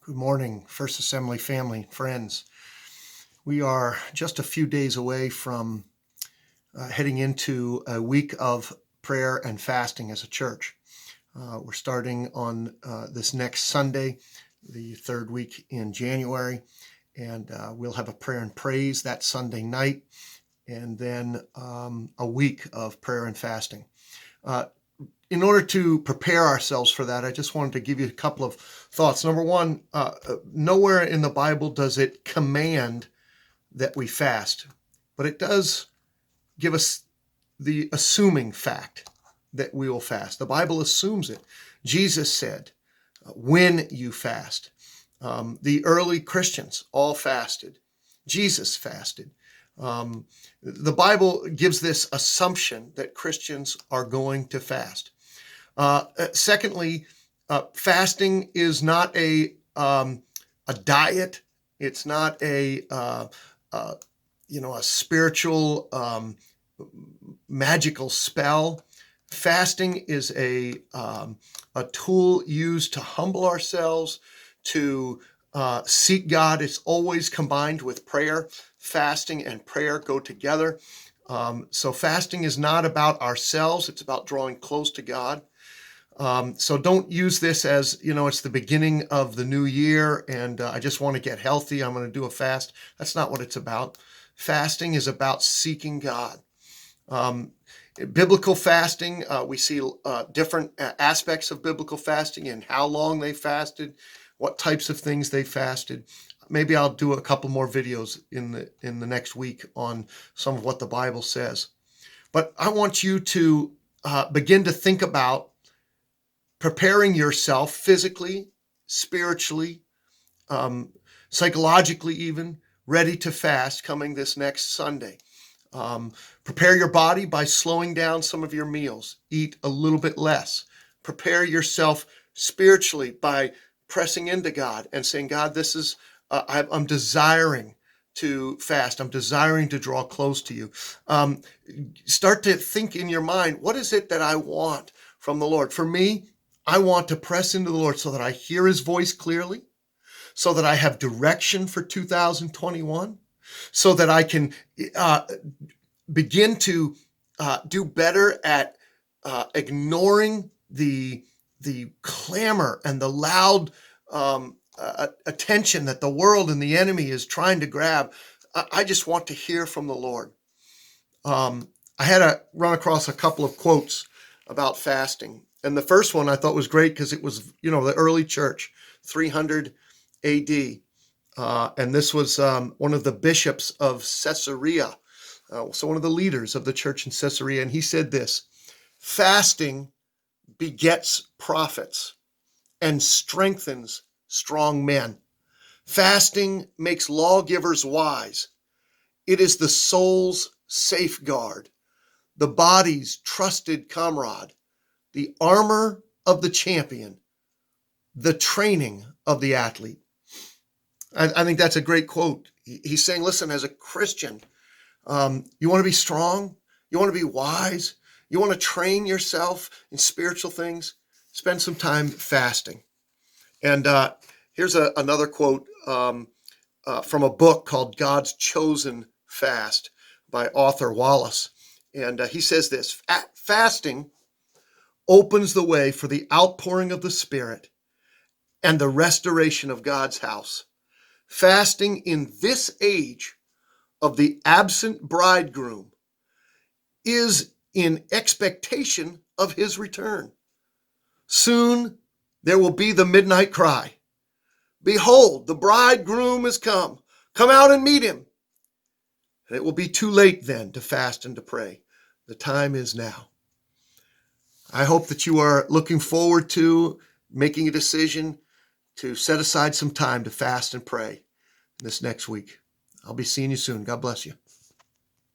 Good morning, First Assembly family, friends. We are just a few days away from heading into a week of prayer and fasting as a church. We're starting on this next Sunday, the third week in January, and we'll have a prayer and praise that Sunday night, and then a week of prayer and fasting. In order to prepare ourselves for that, I just wanted to give you a couple of thoughts. Number one, nowhere in the Bible does it command that we fast, but it does give us the assuming fact that we will fast. The Bible assumes it. Jesus said, when you fast. The early Christians all fasted. Jesus fasted. The Bible gives this assumption that Christians are going to fast. Secondly, fasting is not a diet. It's not a spiritual magical spell. Fasting is a tool used to humble ourselves, to seek God. It's always combined with prayer. Fasting and prayer go together. So fasting is not about ourselves. It's about drawing close to God. So don't use this as, it's the beginning of the new year and I just want to get healthy. I'm going to do a fast. That's not what it's about. Fasting is about seeking God. Biblical fasting, we see different aspects of biblical fasting and how long they fasted, what types of things they fasted. Maybe I'll do a couple more videos in the next week on some of what the Bible says. But I want you to begin to think about preparing yourself physically, spiritually, psychologically even, ready to fast coming this next Sunday. Prepare your body by slowing down some of your meals. Eat a little bit less. Prepare yourself spiritually by pressing into God and saying, God, this is, I'm desiring to fast. I'm desiring to draw close to you. Start to think in your mind, what is it that I want from the Lord? For me, I want to press into the Lord so that I hear his voice clearly, so that I have direction for 2021, so that I can begin to do better at ignoring the clamor and the loud attention that the world and the enemy is trying to grab. I just want to hear from the Lord. I had to run across a couple of quotes about fasting. And the first one I thought was great because it was, the early church, 300 AD. And this was one of the bishops of Caesarea. So one of the leaders of the church in Caesarea. And he said this: fasting begets prophets and strengthens strong men. Fasting makes lawgivers wise. It is the soul's safeguard, the body's trusted comrade, the armor of the champion, the training of the athlete. I think that's a great quote. He's saying, listen, as a Christian, you want to be strong, you want to be wise, you want to train yourself in spiritual things, spend some time fasting. And here's another quote from a book called God's Chosen Fast by Arthur Wallis. And he says this: fasting opens the way for the outpouring of the Spirit and the restoration of God's house. Fasting in this age of the absent bridegroom is in expectation of his return. Soon there will be the midnight cry. Behold, the bridegroom is come. Come out and meet him. And it will be too late then to fast and to pray. The time is now. I hope that you are looking forward to making a decision to set aside some time to fast and pray this next week. I'll be seeing you soon. God bless you.